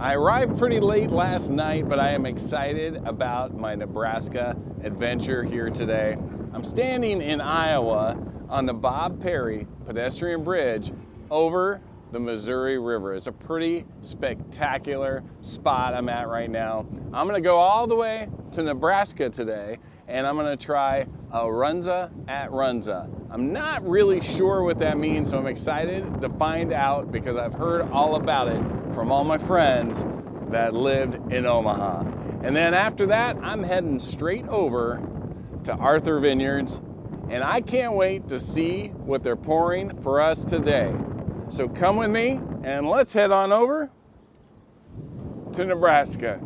I arrived pretty late last night, but I am excited about my Nebraska adventure here today. I'm standing in Iowa on the Bob Kerrey Pedestrian Bridge over the Missouri River. It's a pretty spectacular spot I'm at right now. I'm gonna go all the way to Nebraska today, and I'm gonna try a Runza at Runza. I'm not really sure what that means, so I'm excited to find out because I've heard all about it from all my friends that lived in Omaha. And then after that, I'm heading straight over to Arthur Vineyards, and I can't wait to see what they're pouring for us today. So come with me and let's head on over to Nebraska.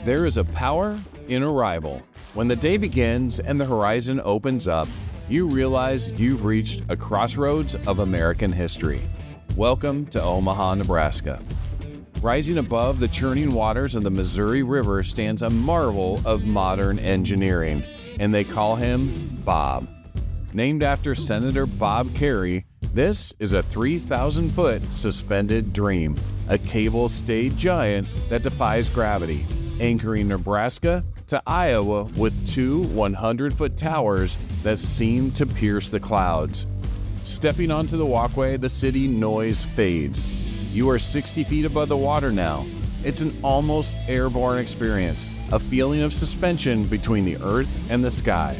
There is a power in arrival. When the day begins and the horizon opens up, you realize you've reached a crossroads of American history. Welcome to Omaha, Nebraska. Rising above the churning waters of the Missouri River stands a marvel of modern engineering, and they call him Bob. Named after Senator Bob Kerrey, this is a 3,000-foot suspended dream, a cable-stayed giant that defies gravity, anchoring Nebraska to Iowa with two 100-foot towers that seem to pierce the clouds. Stepping onto the walkway, the city noise fades. You are 60 feet above the water now. It's an almost airborne experience, a feeling of suspension between the earth and the sky.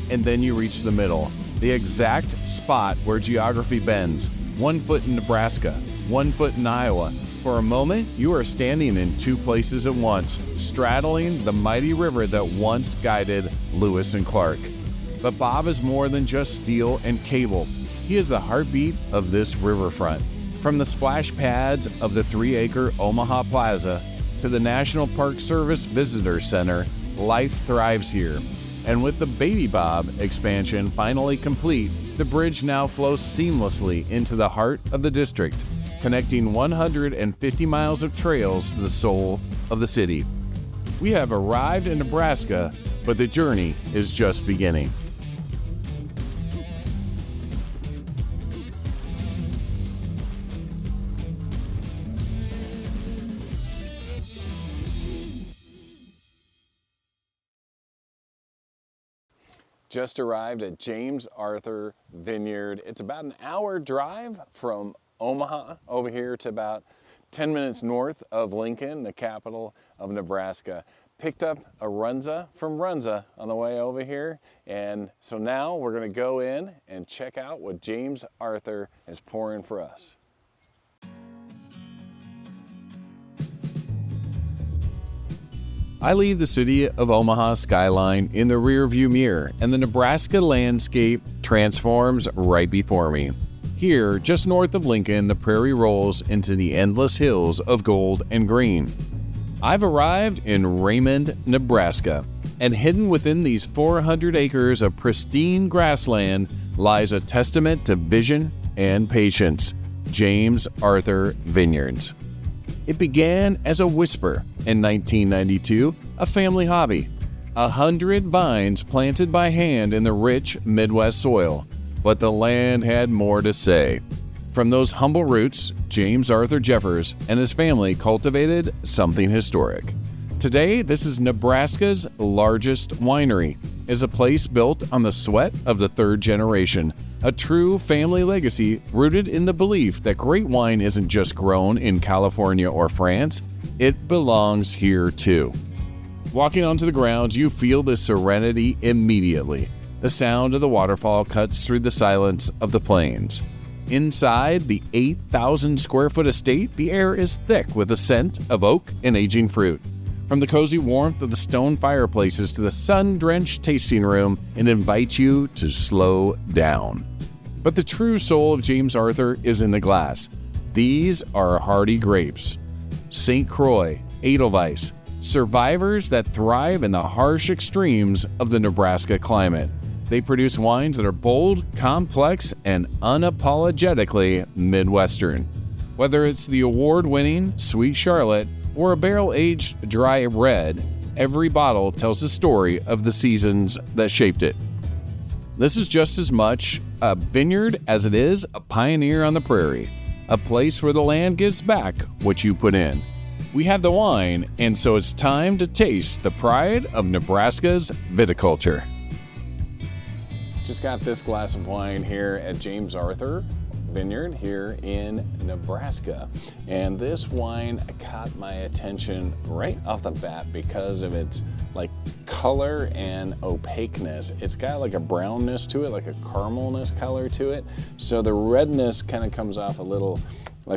And then you reach the middle, the exact spot where geography bends. 1 foot in Nebraska, 1 foot in Iowa. For a moment, you are standing in two places at once, straddling the mighty river that once guided Lewis and Clark. But Bob is more than just steel and cable. He is the heartbeat of this riverfront. From the splash pads of the 3-acre Omaha Plaza to the National Park Service Visitor Center, life thrives here. And with the Baby Bob expansion finally complete, the bridge now flows seamlessly into the heart of the district, connecting 150 miles of trails to the soul of the city. We have arrived in Nebraska, but the journey is just beginning. Just arrived at James Arthur Vineyard. It's about an hour drive from Omaha over here to about 10 minutes north of Lincoln, the capital of Nebraska. Picked up a Runza from Runza on the way over here, and so now we're going to go in and check out what James Arthur is pouring for us. I leave the city of Omaha skyline in the rearview mirror, and the Nebraska landscape transforms right before me. Here, just north of Lincoln, the prairie rolls into the endless hills of gold and green. I've arrived in Raymond, Nebraska, and hidden within these 400 acres of pristine grassland lies a testament to vision and patience: James Arthur Vineyards. It began as a whisper in 1992, a family hobby. 100 vines planted by hand in the rich Midwest soil. But the land had more to say. From those humble roots, James Arthur Jeffers and his family cultivated something historic. Today, this is Nebraska's largest winery. It's a place built on the sweat of the third generation, a true family legacy rooted in the belief that great wine isn't just grown in California or France, it belongs here too. Walking onto the grounds, you feel the serenity immediately. The sound of the waterfall cuts through the silence of the plains. Inside the 8,000 square foot estate, the air is thick with the scent of oak and aging fruit. From the cozy warmth of the stone fireplaces to the sun-drenched tasting room, it invites you to slow down. But the true soul of James Arthur is in the glass. These are hardy grapes. St. Croix, Edelweiss, survivors that thrive in the harsh extremes of the Nebraska climate. They produce wines that are bold, complex, and unapologetically Midwestern. Whether it's the award-winning Sweet Charlotte or a barrel-aged dry red, every bottle tells the story of the seasons that shaped it. This is just as much a vineyard as it is a pioneer on the prairie, a place where the land gives back what you put in. We have the wine, and so it's time to taste the pride of Nebraska's viticulture. Just got this glass of wine here at James Arthur Vineyard here in Nebraska, and this wine caught my attention right off the bat because of its color and opaqueness. It's got like a brownness to it, like a caramelness color to it, so the redness kind of comes off a little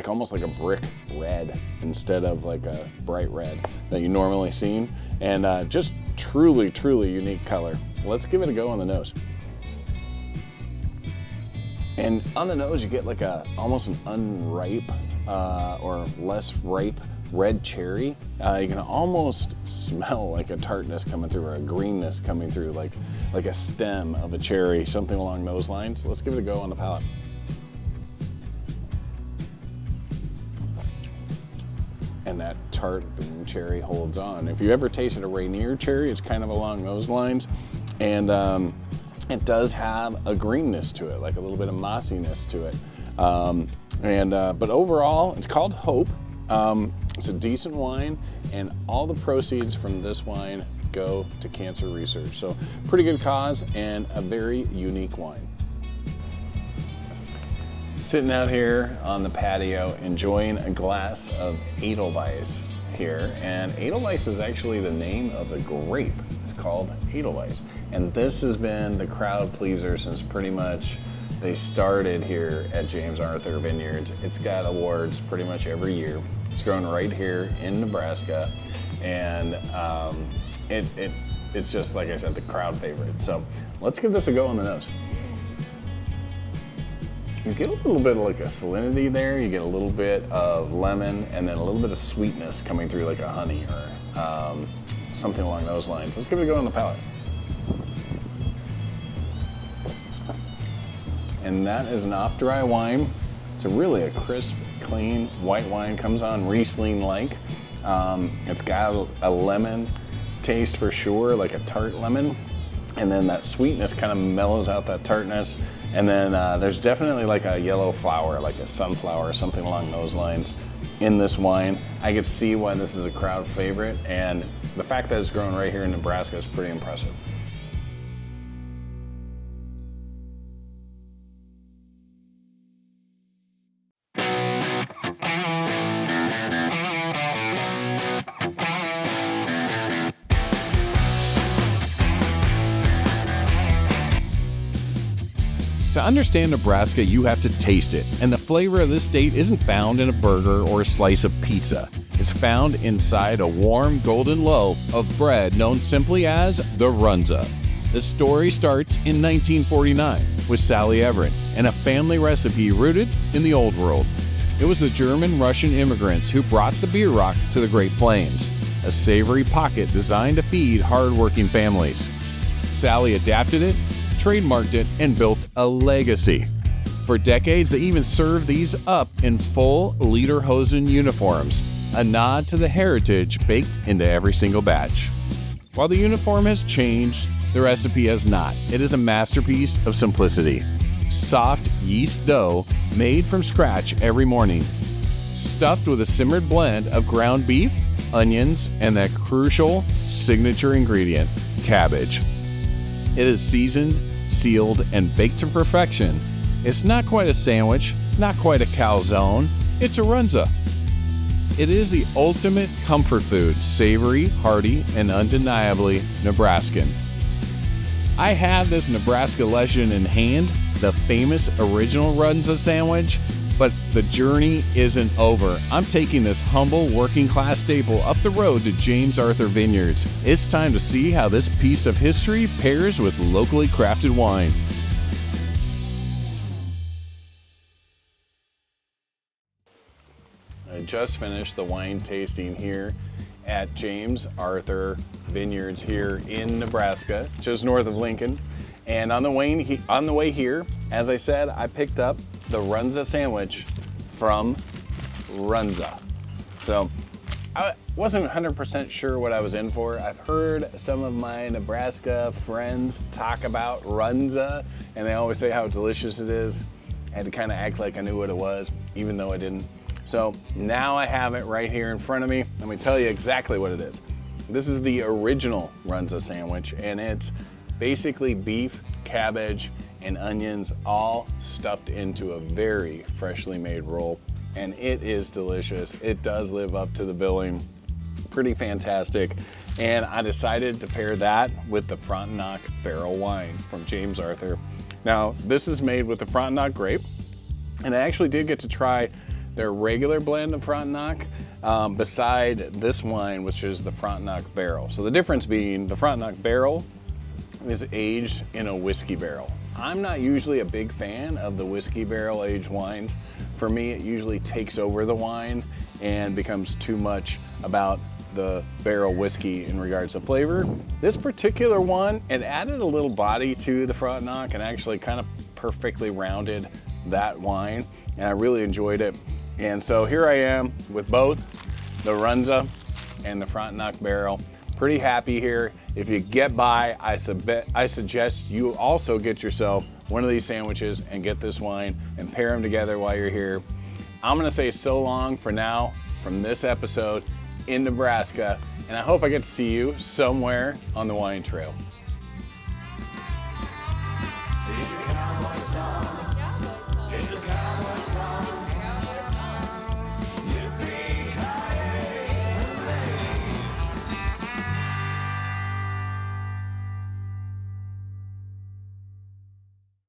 almost like a brick red instead of like a bright red that you normally see, and just truly unique color. Let's give it a go on the nose. And on the nose, you get like almost an unripe or less ripe red cherry. You can almost smell like a tartness coming through or a greenness coming through, like a stem of a cherry, something along those lines. Let's give it a go on the palate. And that tart cherry holds on. If you ever tasted a Rainier cherry, it's kind of along those lines. And it does have a greenness to it, like a little bit of mossiness to it. But overall, it's called Hope. It's a decent wine, and all the proceeds from this wine go to cancer research. So pretty good cause and a very unique wine. Sitting out here on the patio, enjoying a glass of Edelweiss here. And Edelweiss is actually the name of the grape. It's called Edelweiss. And this has been the crowd pleaser since pretty much they started here at James Arthur Vineyards. It's got awards pretty much every year. It's grown right here in Nebraska, and it's just, like I said, the crowd favorite. So let's give this a go on the nose. You get a little bit of like a salinity there. You get a little bit of lemon, and then a little bit of sweetness coming through like a honey or something along those lines. Let's give it a go on the palate. And that is an off-dry wine. It's really a crisp, clean white wine. Comes on Riesling-like. It's got a lemon taste for sure, like a tart lemon. And then that sweetness kind of mellows out that tartness. And then there's definitely like a yellow flower, like a sunflower or something along those lines in this wine. I could see why this is a crowd favorite, and the fact that it's grown right here in Nebraska is pretty impressive. To understand Nebraska, you have to taste it, and the flavor of this state isn't found in a burger or a slice of pizza. It's found inside a warm golden loaf of bread known simply as the Runza. The story starts in 1949 with Sally Everett and a family recipe rooted in the Old World. It was the German-Russian immigrants who brought the beer rock to the Great Plains, a savory pocket designed to feed hard-working families. Sally adapted it, trademarked it, and built a legacy. For decades, they even served these up in full lederhosen uniforms, a nod to the heritage baked into every single batch. While the uniform has changed, the recipe has not. It is a masterpiece of simplicity. Soft yeast dough made from scratch every morning, stuffed with a simmered blend of ground beef, onions, and that crucial signature ingredient, cabbage. It is seasoned, sealed, and baked to perfection. It's not quite a sandwich, not quite a calzone, it's a Runza. It is the ultimate comfort food, savory, hearty, and undeniably Nebraskan. I have this Nebraska legend in hand, the famous original Runza sandwich, but the journey isn't over. I'm taking this humble working class staple up the road to James Arthur Vineyards. It's time to see how this piece of history pairs with locally crafted wine. I just finished the wine tasting here at James Arthur Vineyards here in Nebraska, just north of Lincoln. And on the way here, as I said, I picked up the Runza sandwich from Runza. So I wasn't 100% sure what I was in for. I've heard some of my Nebraska friends talk about Runza, and they always say how delicious it is. I had to kind of act like I knew what it was, even though I didn't. So now I have it right here in front of me. Let me tell you exactly what it is. This is the original Runza sandwich, and it's basically beef, cabbage, and onions all stuffed into a very freshly made roll. And it is delicious. It does live up to the billing. Pretty fantastic. And I decided to pair that with the Frontenac barrel wine from James Arthur. Now, this is made with the Frontenac grape, and I actually did get to try their regular blend of Frontenac beside this wine, which is the Frontenac barrel. So the difference being the Frontenac barrel is aged in a whiskey barrel. I'm not usually a big fan of the whiskey barrel aged wines. For me, it usually takes over the wine and becomes too much about the barrel whiskey in regards to flavor. This particular one, it added a little body to the Frontenac and actually kind of perfectly rounded that wine, and I really enjoyed it. And so here I am with both the Runza and the Frontenac barrel. Pretty happy here. If you get by, I suggest you also get yourself one of these sandwiches and get this wine and pair them together while you're here. I'm gonna say so long for now from this episode in Nebraska, and I hope I get to see you somewhere on the wine trail. It's a cowboy song. It's a cowboy song.